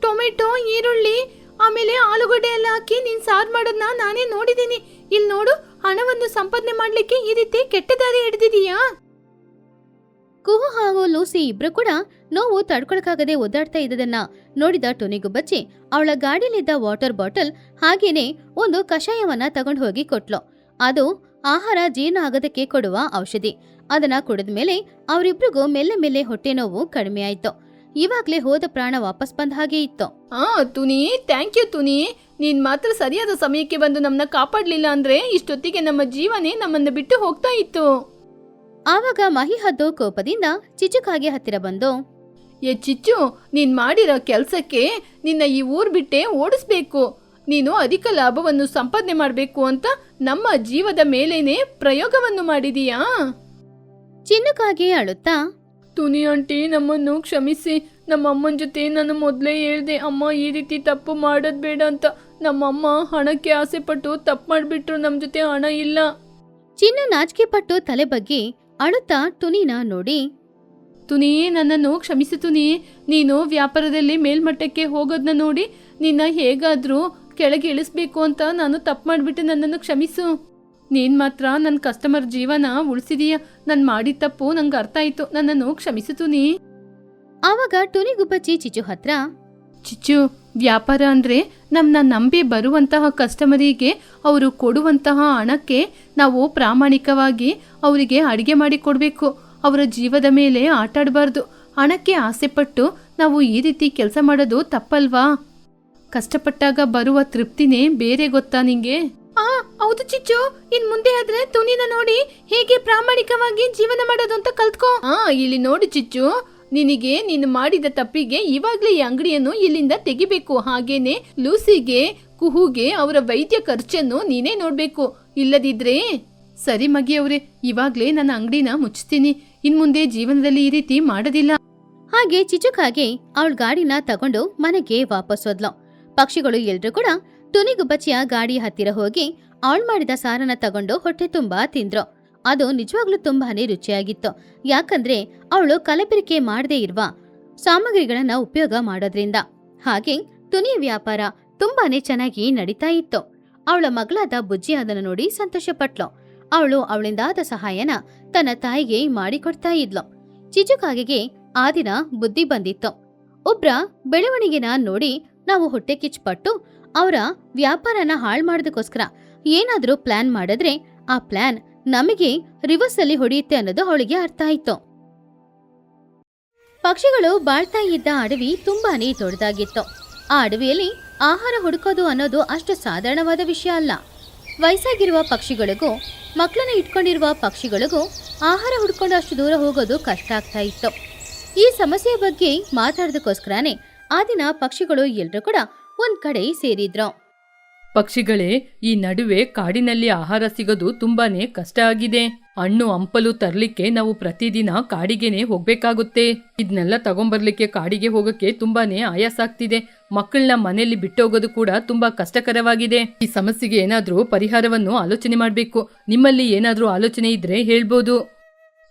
ಟೊಮೆಟೊ, ಈರುಳ್ಳಿ, ಆಮೇಲೆ ಆಲೂಗಡ್ಡೆ ಎಲ್ಲ ಹಾಕಿ ನೀನ್ ಸಾರು ಮಾಡೋದನ್ನ ನಾನೇ ನೋಡಿದ್ದೀನಿ. ಇಲ್ಲಿ ನೋಡು, ಹಣವನ್ನು ಸಂಪಾದನೆ ಮಾಡ್ಲಿಕ್ಕೆ ಈ ರೀತಿ ಕೆಟ್ಟ ದಾರಿ ಹಿಡಿದಿದೀಯಾ? ಕುಹು ಹಾಗೂ ಲೂಸಿ ಇಬ್ರು ಕೂಡ ನೋವು ತಡ್ಕೊಳಕ್ಕಾಗದೆ ಒದ್ದಾಡ್ತಾ ಇದ್ದದನ್ನ ನೋಡಿದ ಟುನಿಗುಬ್ಬಚ್ಚಿ ಅವಳ ಗಾಡಿಲಿದ್ದ ವಾಟರ್ ಬಾಟಲ್ ಹಾಗೇನೆ ಒಂದು ಕಷಾಯವನ್ನ ತಗೊಂಡು ಹೋಗಿ ಕೊಟ್ಲು. ಅದು ಆಹಾರ ಜೀರ್ಣ ಆಗೋದಕ್ಕೆ ಕೊಡುವ ಔಷಧಿ. ಅದನ್ನ ಕುಡಿದ್ಮೇಲೆ ಅವರಿಬ್ರಿಗೂ ಮೆಲ್ಲೆ ಮೆಲ್ಲೆ ಹೊಟ್ಟೆ ನೋವು ಕಡಿಮೆ ಆಯ್ತು. ಇವಾಗ್ಲೇ ಹೋದ ಪ್ರಾಣ ವಾಪಸ್ ಬಂದ ಹಾಗೆ ಇತ್ತು. ತುನಿ, ಥ್ಯಾಂಕ್ ಯು ತುನಿ. ನೀನ್ ಮಾತ್ರ ಸರಿಯಾದ ಸಮಯಕ್ಕೆ ಬಂದು ನಮ್ಮನ್ನ ಕಾಪಾಡ್ಲಿಲ್ಲ ಅಂದ್ರೆ ಇಷ್ಟೊತ್ತಿಗೆ ನಮ್ಮ ಜೀವನೇ ನಮ್ಮನ್ನ ಬಿಟ್ಟು ಹೋಗ್ತಾ ಇತ್ತು. ಆವಾಗ ಮಹಿಹದ್ದು ಕೋಪದಿಂದ ಚಿಚುಕಾಗಿ ಹತ್ತಿರ ಬಂದು, ಏ ಚಿಚ್ಚು, ನೀನ್ ಮಾಡಿರೋ ಕೆಲ್ಸಕ್ಕೆ ನಿನ್ನ ಈ ಊರ್ ಬಿಟ್ಟೆ ಓಡಿಸ್ಬೇಕು. ನೀನು ಅಧಿಕ ಲಾಭವನ್ನು ಸಂಪಾದನೆ ಮಾಡ್ಬೇಕು ಅಂತ ನಮ್ಮ ಜೀವದ ಮೇಲೇನೆ ಪ್ರಯೋಗವನ್ನು ಮಾಡಿದೀಯಾ? ಚಿನ್ನುಕಾಗಿ ಅಳುತ್ತಾ, ತುನಿ ಆಂಟಿ, ನಮ್ಮನ್ನು ಕ್ಷಮಿಸಿ. ನಮ್ಮ ಅಮ್ಮನ ಜೊತೆ ನಾನು ಮೊದಲೇ ಹೇಳ್ದೆ, ಅಮ್ಮ ಈ ರೀತಿ ತಪ್ಪು ಮಾಡೋದ್ ಬೇಡ ಅಂತ. ನಮ್ಮಮ್ಮ ಹಣಕ್ಕೆ ಆಸೆ ಪಟ್ಟು ತಪ್ಪು ಮಾಡ್ಬಿಟ್ರು. ನಮ್ ಜೊತೆ ಹಣ ಇಲ್ಲ. ಚಿನ್ನು ನಾಚಿಕೆ ಪಟ್ಟು ತಲೆ ಬಗ್ಗಿ ಅಳುತ್ತಾ ಟುನಿನ ನೋಡಿ, ತುನಿ, ನನ್ನನ್ನು ಕ್ಷಮಿಸು ತುನಿ. ನೀನು ವ್ಯಾಪಾರದಲ್ಲಿ ಮೇಲ್ಮಟ್ಟಕ್ಕೆ ಹೋಗೋದನ್ನ ನೋಡಿ ನಿನ್ನ ಹೇಗಾದ್ರೂ ಕೆಳಗೆ ಇಳಿಸ್ಬೇಕು ಅಂತ ನಾನು ತಪ್ಪು ಮಾಡಿಬಿಟ್ಟು ನನ್ನನ್ನು ಕ್ಷಮಿಸು. ನೀನ್ ಮಾತ್ರ ನನ್ನ ಕಸ್ಟಮರ್ ಜೀವನ ಉಳಿಸಿದೀಯ. ನಾನು ಮಾಡಿದ ತಪ್ಪು ನಂಗೆ ಅರ್ಥ ಆಯ್ತು. ನನ್ನನ್ನು ಕ್ಷಮಿಸು ತುನಿ. ಆವಾಗ ಟುನಿಗುಬ್ಬಚ್ಚಿ ಚಿಚ್ಚು ಹತ್ರ, ಚಿಚ್ಚು, ವ್ಯಾಪಾರ ಅಂದ್ರೆ ನಮ್ಮನ್ನ ನಂಬಿ ಬರುವಂತಹ ಕಸ್ಟಮರಿಗೆ ಅವರು ಕೊಡುವಂತಹ ಹಣಕ್ಕೆ ನಾವು ಪ್ರಾಮಾಣಿಕವಾಗಿ ಅವರಿಗೆ ಅಡಿಗೆ ಮಾಡಿ ಕೊಡಬೇಕು. ಅವರ ಜೀವದ ಮೇಲೆ ಆಟ ಆಡಬಾರ್ದು. ಹಣಕ್ಕೆ ಆಸೆ ಪಟ್ಟು ನಾವು ಈ ರೀತಿ ಕೆಲಸ ಮಾಡೋದು ತಪ್ಪಲ್ವಾ? ಕಷ್ಟಪಟ್ಟಾಗ ಬರುವ ತೃಪ್ತಿನೇ ಬೇರೆ, ಗೊತ್ತಾ ನಿಂಗೆ? ಹೌದು ಚಿಚ್ಚು. ಇನ್ ಮುಂದೆ ಆದ್ರೆ ತುನಿನ ನೋಡಿ ಹೇಗೆ ಪ್ರಾಮಾಣಿಕವಾಗಿ ಜೀವನ ಮಾಡೋದು ಅಂತ ಕಲ್ತ್ಕೋ. ಇಲ್ಲಿ ನೋಡಿ ಚಿಚ್ಚು, ನಿನಗೆ ನೀನು ಮಾಡಿದ ತಪ್ಪಿಗೆ ಇವಾಗ್ಲೇ ಈ ಅಂಗಡಿಯನ್ನು ಇಲ್ಲಿಂದ ತೆಗಿಬೇಕು. ಹಾಗೇನೆ ಲೂಸಿಗೆ, ಕುಹುಗೆ ಅವರ ವೈದ್ಯ ಖರ್ಚನ್ನು ನೀನೇ ನೋಡ್ಬೇಕು. ಇಲ್ಲದಿದ್ರೆ ಸರಿ ಮಗಿಯವ್ರೆ, ಇವಾಗ್ಲೇ ನನ್ನ ಅಂಗಡಿನ ಮುಚ್ತೀನಿ. ಇನ್ ಮುಂದೆ ಜೀವನದಲ್ಲಿ ಈ ರೀತಿ ಮಾಡೋದಿಲ್ಲ. ಹಾಗೆ ಚಿಚುಕಾಗೆ ಅವಳ ಗಾಡಿನ ತಗೊಂಡು ಮನೆಗೆ ವಾಪಸ್ ಹೋದ್ಲು. ಪಕ್ಷಿಗಳು ಎಲ್ರೂ ಕೂಡ ಟುನಿಗುಬ್ಬಚ್ಚಿಯ ಗಾಡಿ ಹತ್ತಿರ ಹೋಗಿ ಅವಳು ಮಾಡಿದ ಸಾರನ ತಗೊಂಡು ಹೊಟ್ಟೆ ತುಂಬಾ ತಿಂದ್ರು. ಅದು ನಿಜವಾಗ್ಲೂ ತುಂಬಾನೇ ರುಚಿಯಾಗಿತ್ತು. ಯಾಕಂದ್ರೆ ಅವಳು ಕಲಬೆರಕೆ ಮಾಡದೇ ಇರುವ ಸಾಮಗ್ರಿಗಳನ್ನ ಉಪಯೋಗ ಮಾಡೋದ್ರಿಂದ. ಹಾಗೆ ಟುನಿಯ ವ್ಯಾಪಾರ ತುಂಬಾನೇ ಚೆನ್ನಾಗಿ ನಡೀತಾ ಇತ್ತು. ಅವಳ ಮಗಳಾದ ಬುಜ್ಜಿ ಅದನ್ನು ನೋಡಿ ಸಂತೋಷಪಟ್ಲು. ಅವಳು ಅವಳಿಂದಾದ ಸಹಾಯನ ತನ್ನ ತಾಯಿಗೆ ಮಾಡಿಕೊಡ್ತಾ ಇದ್ಲು. ಚಿಚುಕಾಗೆಗೆ ಆ ದಿನ ಬುದ್ಧಿ ಬಂದಿತ್ತು. ಒಬ್ರ ಬೆಳವಣಿಗೆನ ನೋಡಿ ನಾವು ಹೊಟ್ಟೆ ಕಿಚ್ಚುಪಟ್ಟು ಅವರ ವ್ಯಾಪಾರನ ಹಾಳು ಮಾಡೋದಕ್ಕೋಸ್ಕರ ಏನಾದ್ರೂ ಪ್ಲಾನ್ ಮಾಡಿದ್ರೆ ಆ ಪ್ಲಾನ್ ನಮಗೆ ರಿವರ್ಸ್ ಅಲ್ಲಿ ಹೊಡೆಯುತ್ತೆ ಅನ್ನೋದು ಅವಳಿಗೆ ಅರ್ಥ ಆಯ್ತು. ಪಕ್ಷಿಗಳು ಬಾಳ್ತಾ ಇದ್ದ ಅಡವಿ ತುಂಬಾನೇ ದೊಡ್ಡದಾಗಿತ್ತು. ಆ ಅಡವಿಯಲ್ಲಿ ಆಹಾರ ಹುಡುಕೋದು ಅನ್ನೋದು ಅಷ್ಟು ಸಾಧಾರಣವಾದ ವಿಷಯ ಅಲ್ಲ. ವಯಸ್ಸಾಗಿರುವ ಪಕ್ಷಿಗಳಿಗೂ ಮಕ್ಕಳನ್ನ ಇಟ್ಕೊಂಡಿರುವ ಪಕ್ಷಿಗಳಿಗೂ ಆಹಾರ ಹುಡ್ಕೊಂಡು ಅಷ್ಟು ದೂರ ಹೋಗೋದು ಕಷ್ಟ ಆಗ್ತಾ ಇತ್ತು. ಈ ಸಮಸ್ಯೆಯ ಬಗ್ಗೆ ಮಾತಾಡೋದಕ್ಕೋಸ್ಕರನೇ ಆ ದಿನ ಪಕ್ಷಿಗಳು ಎಲ್ರೂ ಕೂಡ ಒಂದ್ ಕಡೆ ಸೇರಿದ್ರು. ಪಕ್ಷಿಗಳೇ, ಈ ನಡುವೆ ಕಾಡಿನಲ್ಲಿ ಆಹಾರ ಸಿಗೋದು ತುಂಬಾನೇ ಕಷ್ಟ ಆಗಿದೆ. ಹಣ್ಣು ಹಂಪಲು ತರ್ಲಿಕ್ಕೆ ನಾವು ಪ್ರತಿದಿನ ಕಾಡಿಗೆನೆ ಹೋಗ್ಬೇಕಾಗುತ್ತೆ. ಇದನ್ನೆಲ್ಲ ತಗೊಂಬರ್ಲಿಕ್ಕೆ ಕಾಡಿಗೆ ಹೋಗಕ್ಕೆ ತುಂಬಾನೇ ಆಯಾಸ ಆಗ್ತಿದೆ. ಮಕ್ಕಳನ್ನ ಮನೆಯಲ್ಲಿ ಬಿಟ್ಟೋಗೋದು ಕೂಡ ತುಂಬಾ ಕಷ್ಟಕರವಾಗಿದೆ. ಈ ಸಮಸ್ಯೆಗೆ ಏನಾದ್ರೂ ಪರಿಹಾರವನ್ನು ಆಲೋಚನೆ ಮಾಡ್ಬೇಕು. ನಿಮ್ಮಲ್ಲಿ ಏನಾದ್ರೂ ಆಲೋಚನೆ ಇದ್ರೆ ಹೇಳ್ಬೋದು.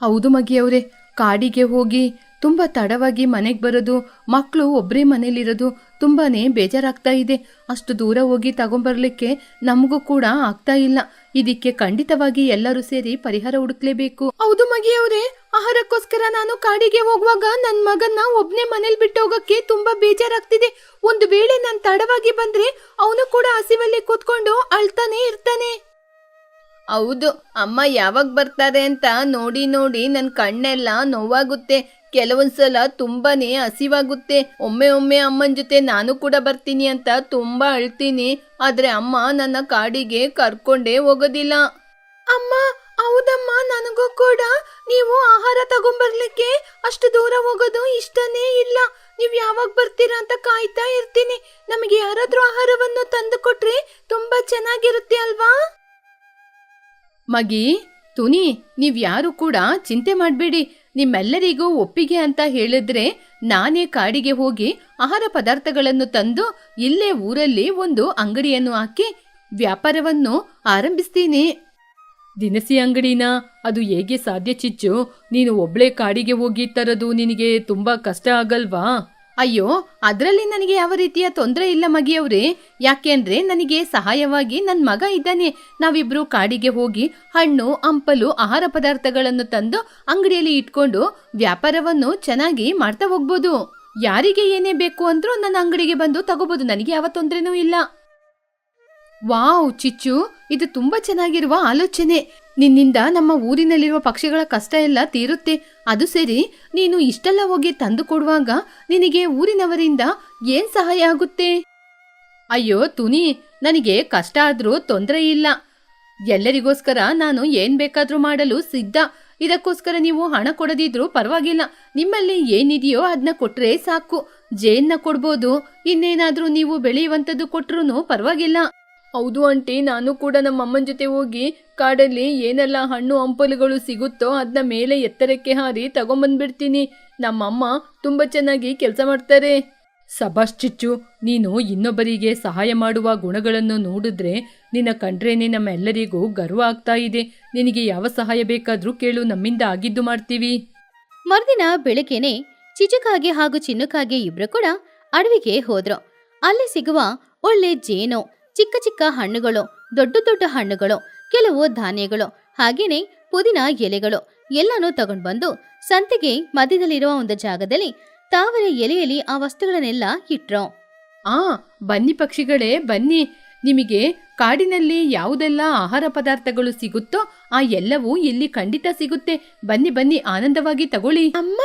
ಹೌದು ಮಗಿಯವ್ರೆ, ಕಾಡಿಗೆ ಹೋಗಿ ತುಂಬಾ ತಡವಾಗಿ ಮನೆಗೆ ಬರೋದು, ಮಕ್ಕಳು ಒಬ್ಬರೇ ಮನೇಲಿರೋದು ತುಂಬಾನೇ ಬೇಜಾರಾಗ್ತಾ ಇದೆ. ಅಷ್ಟು ದೂರ ಹೋಗಿ ತಗೊಂಬರ್ಲಿಕ್ಕೆ ನಮಗೂ ಕೂಡ ಆಗ್ತಾ ಇಲ್ಲ. ಇದಕ್ಕೆ ಖಂಡಿತವಾಗಿ ಎಲ್ಲರೂ ಸೇರಿ ಪರಿಹಾರ ಹುಡುಕ್ಲೇಬೇಕು. ಹೌದು ಮಗಿಯವ್ರೆ, ಆಹಾರಕ್ಕೋಸ್ಕರ ನಾನು ಕಾಡಿಗೆ ಹೋಗುವಾಗ ನನ್ನ ಮಗನ್ನ ಒಬ್ನೇ ಮನೇಲಿ ಬಿಟ್ಟು ಹೋಗಕ್ಕೆ ತುಂಬಾ ಬೇಜಾರಾಗ್ತಿದೆ. ಒಂದು ವೇಳೆ ನಾನು ತಡವಾಗಿ ಬಂದ್ರೆ ಅವನು ಕೂಡ ಹಸಿವಲ್ಲಿ ಕೂತ್ಕೊಂಡು ಅಳ್ತಾನೆ ಇರ್ತಾನೆ. ಹೌದು, ಅಮ್ಮ ಯಾವಾಗ ಬರ್ತಾರೆ ಅಂತ ನೋಡಿ ನೋಡಿ ನನ್ನ ಕಣ್ಣೆಲ್ಲ ನೋವಾಗುತ್ತೆ. ಕೆಲವೊಂದ್ಸಲ ತುಂಬಾನೇ ಹಸಿವಾಗುತ್ತೆ. ಒಮ್ಮೆ ಒಮ್ಮೆ ಅಮ್ಮನ ಜೊತೆ ನಾನು ಕೂಡ ಬರ್ತೀನಿ ಅಂತ ತುಂಬಾ ಅಳ್ತೀನಿ. ಆದ್ರೆ ಅಮ್ಮ ನನ್ನ ಕಾಡಿಗೆ ಕರ್ಕೊಂಡೇ ಹೋಗೋದಿಲ್ಲ. ಅಮ್ಮ, ಹೌದಮ್ಮ, ನನಗೂ ಕೂಡ ನೀವು ಆಹಾರ ತಗೊಂಬರ್ಲಿಕ್ಕೆ ಅಷ್ಟು ದೂರ ಹೋಗೋದು ಇಷ್ಟನೇ ಇಲ್ಲ. ನೀವ್ ಯಾವಾಗ ಬರ್ತೀರಾ ಅಂತ ಕಾಯ್ತಾ ಇರ್ತೀನಿ. ನಮಗೆ ಯಾರಾದ್ರೂ ಆಹಾರವನ್ನು ತಂದು ಕೊಟ್ರೆ ತುಂಬಾ ಚೆನ್ನಾಗಿರುತ್ತೆ ಅಲ್ವಾ? ಮಗಿ, ತುನಿ, ನೀವ್ ಯಾರು ಕೂಡ ಚಿಂತೆ ಮಾಡಬೇಡಿ. ನಿಮ್ಮೆಲ್ಲರಿಗೂ ಒಪ್ಪಿಗೆ ಅಂತ ಹೇಳಿದ್ರೆ ನಾನೇ ಕಾಡಿಗೆ ಹೋಗಿ ಆಹಾರ ಪದಾರ್ಥಗಳನ್ನು ತಂದು ಇಲ್ಲೇ ಊರಲ್ಲಿ ಒಂದು ಅಂಗಡಿಯನ್ನು ಹಾಕಿ ವ್ಯಾಪಾರವನ್ನು ಆರಂಭಿಸ್ತೀನಿ. ದಿನಸಿ ಅಂಗಡಿನ? ಅದು ಹೇಗೆ ಸಾಧ್ಯ ಚಿಚ್ಚು? ನೀನು ಒಬ್ಳೇ ಕಾಡಿಗೆ ಹೋಗಿ ತರೋದು ನಿನಗೆ ತುಂಬಾ ಕಷ್ಟ ಆಗಲ್ವಾ? ಅಯ್ಯೋ, ಅದರಲ್ಲಿ ನನಗೆ ಯಾವ ರೀತಿಯ ತೊಂದರೆ ಇಲ್ಲ ಮಗಿಯವ್ರೆ. ಯಾಕೆಂದ್ರೆ ನನಗೆ ಸಹಾಯವಾಗಿ ನನ್ನ ಮಗ ಇದ್ದಾನೆ. ನಾವಿಬ್ರು ಕಾಡಿಗೆ ಹೋಗಿ ಹಣ್ಣು ಹಂಪಲು ಆಹಾರ ಪದಾರ್ಥಗಳನ್ನು ತಂದು ಅಂಗಡಿಯಲ್ಲಿ ಇಟ್ಕೊಂಡು ವ್ಯಾಪಾರವನ್ನು ಚೆನ್ನಾಗಿ ಮಾಡ್ತಾ ಹೋಗ್ಬೋದು. ಯಾರಿಗೆ ಏನೇ ಬೇಕು ಅಂದ್ರೂ ನನ್ನ ಅಂಗಡಿಗೆ ಬಂದು ತಗೋಬಹುದು. ನನಗೆ ಯಾವ ತೊಂದರೆನೂ ಇಲ್ಲ. ವಾವ್ ಚಿಚ್ಚು, ಇದು ತುಂಬಾ ಚೆನ್ನಾಗಿರುವ ಆಲೋಚನೆ. ನಿನ್ನಿಂದ ನಮ್ಮ ಊರಿನಲ್ಲಿರುವ ಪಕ್ಷಿಗಳ ಕಷ್ಟ ಎಲ್ಲ ತೀರುತ್ತೆ. ಅದು ಸರಿ, ನೀನು ಇಷ್ಟೆಲ್ಲ ಹೋಗಿ ತಂದು ಕೊಡುವಾಗ ನಿನಗೆ ಊರಿನವರಿಂದ ಏನ್ ಸಹಾಯ ಆಗುತ್ತೆ? ಅಯ್ಯೋ ತುನಿ, ನನಗೆ ಕಷ್ಟ ಆದ್ರೂ ತೊಂದರೆ ಇಲ್ಲ. ಎಲ್ಲರಿಗೋಸ್ಕರ ನಾನು ಏನ್ ಬೇಕಾದ್ರೂ ಮಾಡಲು ಸಿದ್ಧ. ಇದಕ್ಕೋಸ್ಕರ ನೀವು ಹಣ ಕೊಡದಿದ್ರೂ ಪರವಾಗಿಲ್ಲ. ನಿಮ್ಮಲ್ಲಿ ಏನಿದೆಯೋ ಅದನ್ನ ಕೊಟ್ರೆ ಸಾಕು. ಜೇನ್ನ ಕೊಡ್ಬೋದು, ಇನ್ನೇನಾದ್ರೂ ನೀವು ಬೆಳೆಯುವಂಥದ್ದು ಕೊಟ್ರೂ ಪರವಾಗಿಲ್ಲ. ಹೌದು ಆಂಟಿ, ನಾನು ಕೂಡ ನಮ್ಮ ಅಮ್ಮನ ಜೊತೆ ಹೋಗಿ ಕಾಡಲ್ಲಿ ಏನೆಲ್ಲ ಹಣ್ಣು ಹಂಪಲುಗಳು ಸಿಗುತ್ತೋ ಅದನ್ನ ಮೇಲೆ ಎತ್ತರಕ್ಕೆ ಹಾರಿ ತಗೊಂಬಂದ್ಬಿಡ್ತೀನಿ. ನಮ್ಮಮ್ಮ ತುಂಬಾ ಚೆನ್ನಾಗಿ ಕೆಲಸ ಮಾಡ್ತಾರೆ. ಸಬಾಷ್ ಚಿಚ್ಚು, ನೀನು ಇನ್ನೊಬ್ಬರಿಗೆ ಸಹಾಯ ಮಾಡುವ ಗುಣಗಳನ್ನು ನೋಡಿದ್ರೆ ನಿನ್ನ ಕಂಡ್ರೇನೆ ನಮ್ಮೆಲ್ಲರಿಗೂ ಗರ್ವ ಆಗ್ತಾ ಇದೆ. ನಿನಗೆ ಯಾವ ಸಹಾಯ ಬೇಕಾದ್ರೂ ಕೇಳು, ನಮ್ಮಿಂದ ಆಗಿದ್ದು ಮಾಡ್ತೀವಿ. ಮರುದಿನ ಬೆಳಗ್ಗೆನೆ ಚಿಚುಕಾಗೆ ಹಾಗೂ ಚಿನ್ನುಕಾಗೆ ಇಬ್ರು ಕೂಡ ಅಡವಿಗೆ ಹೋದ್ರು. ಅಲ್ಲಿ ಸಿಗುವ ಒಳ್ಳೆ ಜೇನು, ಚಿಕ್ಕ ಚಿಕ್ಕ ಹಣ್ಣುಗಳು, ದೊಡ್ಡ ದೊಡ್ಡ ಹಣ್ಣುಗಳು, ಕೆಲವು ಧಾನ್ಯಗಳು, ಹಾಗೇನೆ ಪುದೀನ ಎಲೆಗಳು ಎಲ್ಲಾನು ತಗೊಂಡ್ ಬಂದು ಸಂತೆಗೆ ಮಧ್ಯದಲ್ಲಿರುವ ಒಂದು ಜಾಗದಲ್ಲಿ ತಾವರೆ ಎಲೆಯಲ್ಲಿ ಆ ವಸ್ತುಗಳನ್ನೆಲ್ಲ ಇಟ್ರು. ಬನ್ನಿ ಪಕ್ಷಿಗಳೇ, ಬನ್ನಿ. ನಿಮಗೆ ಕಾಡಿನಲ್ಲಿ ಯಾವುದೆಲ್ಲ ಆಹಾರ ಪದಾರ್ಥಗಳು ಸಿಗುತ್ತೋ ಆ ಎಲ್ಲವೂ ಇಲ್ಲಿ ಖಂಡಿತ ಸಿಗುತ್ತೆ. ಬನ್ನಿ ಬನ್ನಿ, ಆನಂದವಾಗಿ ತಗೊಳ್ಳಿ. ಅಮ್ಮ,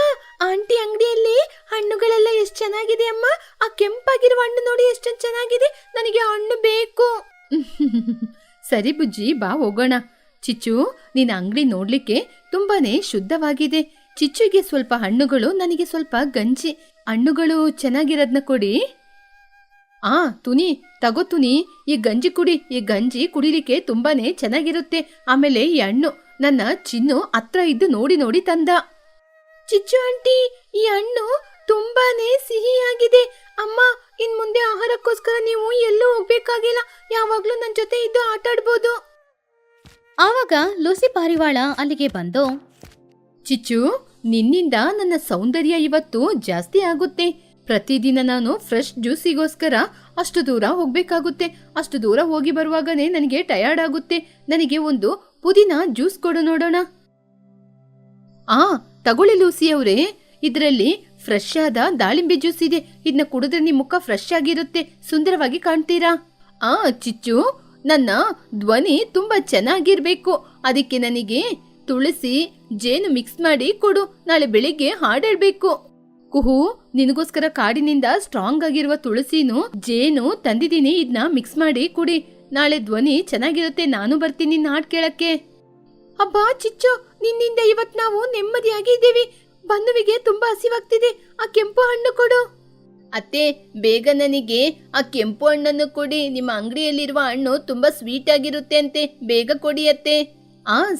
ಆಂಟಿ ಅಂಗಡಿಯಲ್ಲಿ ಹಣ್ಣುಗಳೆಲ್ಲ ಎಷ್ಟು ಚೆನ್ನಾಗಿದೆ ಅಮ್ಮ. ಆ ಕೆಂಪಾಗಿರುವ ಹಣ್ಣು ನೋಡಿ ಎಷ್ಟು ಚೆನ್ನಾಗಿದೆ. ನನಗೆ ಹಣ್ಣು ಬೇಕು. ಸರಿ ಬುಜ್ಜಿ, ಬಾ ಹೋಗೋಣ. ಚಿಚ್ಚು, ನಿನ್ನ ಅಂಗಡಿ ನೋಡ್ಲಿಕ್ಕೆ ತುಂಬಾನೇ ಶುದ್ಧವಾಗಿದೆ. ಚಿಚ್ಚುಗೆ ಸ್ವಲ್ಪ ಹಣ್ಣುಗಳು, ನನಗೆ ಸ್ವಲ್ಪ ಗಂಜಿ. ಹಣ್ಣುಗಳು ಚೆನ್ನಾಗಿರೋದ್ನ ಕೊಡಿ. ತುನಿ, ತಗೋ ತುನಿ, ಈ ಗಂಜಿ ಕುಡಿ. ಈ ಗಂಜಿ ಕುಡಿಲಿಕ್ಕೆ ತುಂಬಾನೇ ಚೆನ್ನಾಗಿರುತ್ತೆ. ಆಮೇಲೆ ಈ ಹಣ್ಣು ನನ್ನ ಚಿನ್ನು ಹತ್ರ ಇದ್ದು ನೋಡಿ ನೋಡಿ ತಂದ. ಚಿಚ್ಚು ಆಂಟಿ, ಈ ಹಣ್ಣು ತುಂಬಾನೇ ಸಿಹಿಯಾಗಿದೆ. ಅಮ್ಮ, ಇನ್ ಮುಂದೆ ಆಹಾರಕ್ಕೋಸ್ಕರ ನೀವು ಎಲ್ಲೂ ಹೋಗ್ಬೇಕಾಗಿಲ್ಲ. ಯಾವಾಗ್ಲೂ ನನ್ನ ಜೊತೆ ಇದ್ದು ಆಟಾಡ್ಬೋದು. ಆವಾಗ ಲೂಸಿ ಪಾರಿವಾಳ ಅಲ್ಲಿಗೆ ಬಂದು, ಚಿಚ್ಚು, ನಿನ್ನಿಂದ ನನ್ನ ಸೌಂದರ್ಯ ಇವತ್ತು ಜಾಸ್ತಿ ಆಗುತ್ತೆ. ಪ್ರತಿದಿನ ನಾನು ಫ್ರೆಶ್ ಜ್ಯೂಸಿಗೋಸ್ಕರ ಅಷ್ಟು ದೂರ ಹೋಗ್ಬೇಕಾಗುತ್ತೆ. ಅಷ್ಟು ದೂರ ಹೋಗಿ ಬರುವಾಗನೇ ನನಗೆ ಟಯರ್ಡ್ ಆಗುತ್ತೆ. ನನಗೆ ಒಂದು ಪುದೀನ ಜ್ಯೂಸ್ ಕೊಡು ನೋಡೋಣ. ತಗೊಳ್ಳಿ ಲೂಸಿ ಅವರೇ, ಇದರಲ್ಲಿ ಫ್ರೆಶ್ ಆದ ದಾಳಿಂಬೆ ಜ್ಯೂಸ್ ಇದೆ. ಇದನ್ನ ಕುಡಿದ್ರೆ ನಿಮ್ಮ ಮುಖ ಫ್ರೆಶ್ ಆಗಿರುತ್ತೆ, ಸುಂದರವಾಗಿ ಕಾಣ್ತೀರಾ. ಚಿಚ್ಚು, ನನ್ನ ಧ್ವನಿ ತುಂಬಾ ಚೆನ್ನಾಗಿರ್ಬೇಕು. ಅದಕ್ಕೆ ನನಗೆ ತುಳಸಿ ಜೇನು ಮಿಕ್ಸ್ ಮಾಡಿ ಕೊಡು. ನಾಳೆ ಬೆಳಿಗ್ಗೆ ಹಾಡೇಳ್ಬೇಕು. ಕುಹು, ನಿನಗೋಸ್ಕರ ಕಾಡಿನಿಂದ ಸ್ಟ್ರಾಂಗ್ ಆಗಿರುವ ತುಳಸಿನು ಜೇನು ತಂದಿದ್ದೀನಿ. ಇದನ್ನ ಮಿಕ್ಸ್ ಮಾಡಿ ಕುಡಿ. ನಾಳೆ ಧ್ವನಿ ಚೆನ್ನಾಗಿರುತ್ತೆ, ನಾನು ಬರ್ತೀನಿ ನಿನ್ನ ಹಾಡ್ ಕೇಳಕ್ಕೆ. ಅಬ್ಬಾ ಚಿಚ್ಚು, ನಿನ್ನಿಂದ ಇವತ್ ನಾವು ನೆಮ್ಮದಿಯಾಗಿ ಇದ್ದೀವಿ. ಬನ್ನುವಿಗೆ ತುಂಬಾ ಹಸಿವಾಗ್ತಿದೆ, ಆ ಕೆಂಪು ಹಣ್ಣು ಕೊಡು. ಅತ್ತೆ, ಬೇಗ ನನಗೆ ಆ ಕೆಂಪು ಹಣ್ಣನ್ನು ಕೊಡಿ. ನಿಮ್ಮ ಅಂಗಡಿಯಲ್ಲಿರುವ ಹಣ್ಣು ತುಂಬಾ ಸ್ವೀಟ್ ಆಗಿರುತ್ತೆ ಅಂತೆ, ಬೇಗ ಕೊಡಿ ಅತ್ತೆ.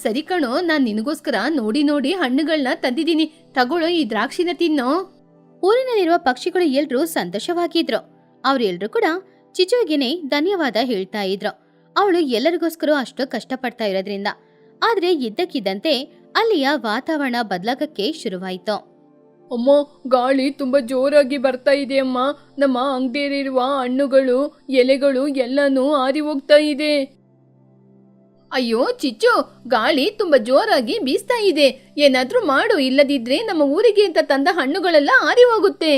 ಸರಿ ಕಣೋ, ನಾನ್ ನಿನಗೋಸ್ಕರ ನೋಡಿ ನೋಡಿ ಹಣ್ಣುಗಳನ್ನ ತಂದಿದ್ದೀನಿ. ತಗೊಳ್ಳೋ, ಈ ದ್ರಾಕ್ಷಿನ ತಿನ್ನೋ. ಊರಿನಲ್ಲಿರುವ ಪಕ್ಷಿಗಳು ಎಲ್ರೂ ಸಂತೋಷವಾಗಿದ್ರು. ಅವ್ರೆಲ್ರೂ ಕೂಡ ಚಿಚುವಿಗೆನೆ ಧನ್ಯವಾದ ಹೇಳ್ತಾ ಇದ್ರು. ಅವಳು ಎಲ್ಲರಿಗೋಸ್ಕರ ಅಷ್ಟು ಕಷ್ಟಪಡ್ತಾ ಇರೋದ್ರಿಂದ. ಆದ್ರೆ ಇದ್ದಕ್ಕಿದ್ದಂತೆ ಅಲ್ಲಿಯ ವಾತಾವರಣ ಬದಲಾಗಕ್ಕೆ ಶುರುವಾಯಿತು. ಅಮ್ಮ, ಗಾಳಿ ತುಂಬಾ ಜೋರಾಗಿ ಬರ್ತಾ ಇದೆ ಅಮ್ಮ. ನಮ್ಮ ಅಂಗಡಿಯಲ್ಲಿರುವ ಹಣ್ಣುಗಳು, ಎಲೆಗಳು ಎಲ್ಲಾನು ಆರಿ ಹೋಗ್ತಾ ಇದೆ. ಅಯ್ಯೋ ಚಿಚ್ಚು, ಗಾಳಿ ತುಂಬಾ ಜೋರಾಗಿ ಬೀಸ್ತಾ ಇದೆ. ಏನಾದ್ರೂ ಮಾಡು, ಇಲ್ಲದಿದ್ರೆ ನಮ್ಮ ಊರಿಗೆ ಅಂತ ತಂದ ಹಣ್ಣುಗಳೆಲ್ಲ ಆರಿ ಹೋಗುತ್ತೆ.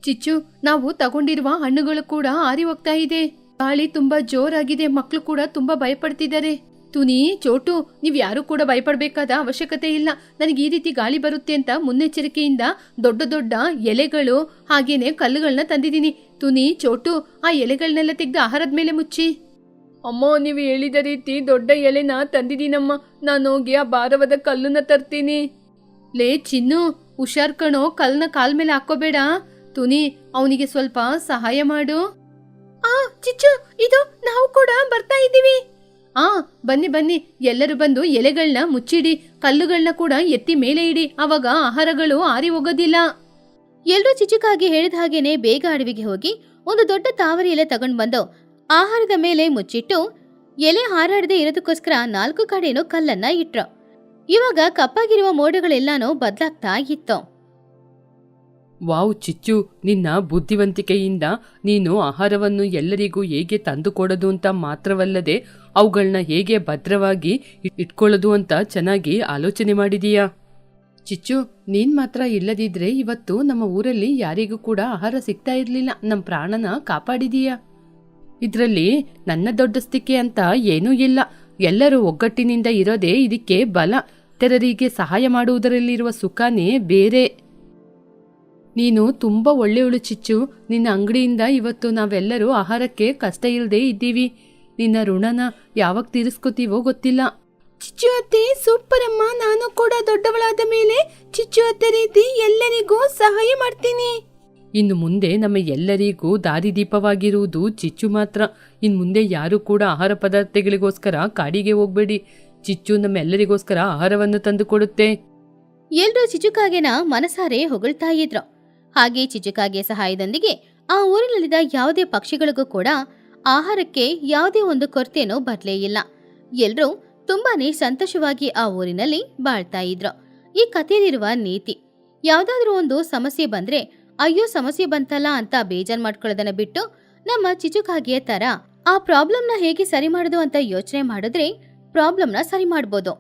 ಚಿಚ್ಚು, ನಾವು ತಗೊಂಡಿರುವ ಹಣ್ಣುಗಳು ಕೂಡ ಆರಿ ಹೋಗ್ತಾ ಇದೆ. ಗಾಳಿ ತುಂಬಾ ಜೋರಾಗಿದೆ, ಮಕ್ಕಳು ಕೂಡ ತುಂಬಾ ಭಯಪಡ್ತಿದ್ದಾರೆ. ತುನಿ, ಚೋಟು, ನೀವ್ ಯಾರು ಕೂಡ ಭಯಪಡ್ಬೇಕಾದ ಅವಶ್ಯಕತೆ ಇಲ್ಲ. ನನಗೆ ಈ ರೀತಿ ಗಾಳಿ ಬರುತ್ತೆ ಅಂತ ಮುನ್ನೆಚ್ಚರಿಕೆಯಿಂದ ದೊಡ್ಡ ದೊಡ್ಡ ಎಲೆಗಳು ಹಾಗೇನೆ ಕಲ್ಲುಗಳನ್ನ ತಂದಿದ್ದೀನಿ. ತುನಿ, ಚೋಟು, ಆ ಎಲೆಗಳನ್ನೆಲ್ಲ ತೆಗೆದು ಆಹಾರದ ಮೇಲೆ ಮುಚ್ಚಿ. ಅಮ್ಮ, ನೀವು ಹೇಳಿದ ರೀತಿ ದೊಡ್ಡ ಎಲೆನ ತಂದಿದ್ದೀನಮ್ಮ. ನಾನು ಹೋಗಿ ಆ ಭಾರವಾದ ಕಲ್ಲನ್ನ ತರ್ತೀನಿ. ಲೇ ಚಿನ್ನು, ಹುಷಾರ್ ಕಣೋ, ಕಲ್ಲನ್ನ ಕಾಲ್ ಮೇಲೆ ಹಾಕೋಬೇಡ. ತುನಿ, ಅವನಿಗೆ ಸ್ವಲ್ಪ ಸಹಾಯ ಮಾಡು. ಚಿಚ್ಚು, ಇದು ನಾವು ಕೂಡ ಬರ್ತಾ ಇದ್ದೀವಿ. ಬನ್ನಿ ಬನ್ನಿ, ಎಲ್ಲರೂ ಬಂದು ಎಲೆಗಳನ್ನ ಮುಚ್ಚಿಡಿ, ಕಲ್ಲುಗಳನ್ನ ಕೂಡ ಎತ್ತಿ ಮೇಲೆ ಇಡಿ. ಅವಾಗ ಆಹಾರಗಳು ಆರಿ ಹೋಗೋದಿಲ್ಲ. ಎಲ್ರೂ ಚಿಚುಕಾಗಿ ಹೇಳಿದ ಹಾಗೇನೆ ಬೇಗ ಅಡವಿಗೆ ಹೋಗಿ ಒಂದು ದೊಡ್ಡ ತಾವರಿ ಎಲೆ ತಗೊಂಡ್ ಬಂದು ಆಹಾರದ ಮೇಲೆ ಮುಚ್ಚಿಟ್ಟು ಎಲೆ ಹಾರಾಡದೆ ಇರೋದಕ್ಕೋಸ್ಕರ 4 ಕಡೆನೂ ಕಲ್ಲನ್ನ ಇಟ್ರು. ಇವಾಗ ಕಪ್ಪಾಗಿರುವ ಮೋಡಗಳೆಲ್ಲಾನು ಬದಲಾಗ್ತಾ ಇತ್ತು. ವಾವ್ ಚಿಚ್ಚು, ನಿನ್ನ ಬುದ್ಧಿವಂತಿಕೆಯಿಂದ ನೀನು ಆಹಾರವನ್ನು ಎಲ್ಲರಿಗೂ ಹೇಗೆ ತಂದುಕೊಡೋದು ಅಂತ ಮಾತ್ರವಲ್ಲದೆ ಅವುಗಳನ್ನ ಹೇಗೆ ಭದ್ರವಾಗಿ ಇಟ್ಕೊಳ್ಳೋದು ಅಂತ ಚೆನ್ನಾಗಿ ಆಲೋಚನೆ ಮಾಡಿದೀಯಾ. ಚಿಚ್ಚು, ನೀನ್ ಮಾತ್ರ ಇಲ್ಲದಿದ್ರೆ ಇವತ್ತು ನಮ್ಮ ಊರಲ್ಲಿ ಯಾರಿಗೂ ಕೂಡ ಆಹಾರ ಸಿಗ್ತಾ ಇರ್ಲಿಲ್ಲ. ನಮ್ಮ ಪ್ರಾಣನ ಕಾಪಾಡಿದೀಯಾ. ಇದರಲ್ಲಿ ನನ್ನ ದೊಡ್ಡಸ್ತಿಕೆ ಅಂತ ಏನೂ ಇಲ್ಲ. ಎಲ್ಲರೂ ಒಗ್ಗಟ್ಟಿನಿಂದ ಇರೋದೇ ಇದಕ್ಕೆ ಬಲ. ಇತರರಿಗೆ ಸಹಾಯ ಮಾಡುವುದರಲ್ಲಿರುವ ಸುಖನೇ ಬೇರೆ. ನೀನು ತುಂಬಾ ಒಳ್ಳೆಯವಳು ಚಿಚ್ಚು. ನಿನ್ನ ಅಂಗಡಿಯಿಂದ ಇವತ್ತು ನಾವೆಲ್ಲರೂ ಆಹಾರಕ್ಕೆ ಕಷ್ಟ ಇಲ್ಲದೆ ಇದ್ದೀವಿ. ನಿನ್ನ ಋಣನ ಯಾವಾಗ ತೀರಿಸ್ಕೋತೀವೋ ಗೊತ್ತಿಲ್ಲ. ಚಿಚ್ಚು ಅತ್ತೆ ಸೂಪರ್ ಅಮ್ಮ. ನಾನು ಕೂಡ ದೊಡ್ಡವಳಾದ ಮೇಲೆ ಚಿಚ್ಚು ಅತ್ತೆ ರೀತಿ ಎಲ್ಲರಿಗೂ ಸಹಾಯ ಮಾಡ್ತೀನಿ. ಇನ್ನು ಮುಂದೆ ನಮ್ಮ ಎಲ್ಲರಿಗೂ ದಾರಿದೀಪವಾಗಿರುವುದು ಚಿಚ್ಚು ಮಾತ್ರ. ಇನ್ನು ಮುಂದೆ ಯಾರು ಕೂಡ ಆಹಾರ ಪದಾರ್ಥಗಳಿಗೋಸ್ಕರ ಕಾಡಿಗೆ ಹೋಗ್ಬೇಡಿ. ಚಿಚ್ಚು ನಮ್ಮೆಲ್ಲರಿಗೋಸ್ಕರ ಆಹಾರವನ್ನು ತಂದು ಕೊಡುತ್ತೆ. ಎಲ್ರೂ ಚಿಚುಕಾಗೆನ ಮನಸಾರೆ ಹೊಗಳ್ತಾ ಇದ್ರು. ಹಾಗೆ ಚಿಚುಕಾಗೆ ಸಹಾಯದೊಂದಿಗೆ ಆ ಊರಿನಲ್ಲಿದ್ದ ಯಾವುದೇ ಪಕ್ಷಿಗಳಿಗೂ ಕೂಡ ಆಹಾರಕ್ಕೆ ಯಾವುದೇ ಒಂದು ಕೊರತೆನೂ ಬರಲೇ ಇಲ್ಲ. ಎಲ್ರೂ ತುಂಬಾನೇ ಸಂತೋಷವಾಗಿ ಆ ಊರಿನಲ್ಲಿ ಬಾಳ್ತಾ ಇದ್ರು. ಈ ಕಥೆಯಲ್ಲಿರುವ ನೀತಿ, ಯಾವ್ದಾದ್ರೂ ಒಂದು ಸಮಸ್ಯೆ ಬಂದ್ರೆ ಅಯ್ಯೋ ಸಮಸ್ಯೆ ಬಂತಲ್ಲ ಅಂತ ಬೇಜಾರ್ ಮಾಡ್ಕೊಳ್ಳೋದನ್ನ ಬಿಟ್ಟು ನಮ್ಮ ಚಿಚುಕಾಗೆಯ ತರ ಆ ಪ್ರಾಬ್ಲಮ್ನ ಹೇಗೆ ಸರಿ ಮಾಡೋದು ಅಂತ ಯೋಚನೆ ಮಾಡಿದ್ರೆ ಪ್ರಾಬ್ಲಮ್ನ ಸರಿ ಮಾಡ್ಬೋದು.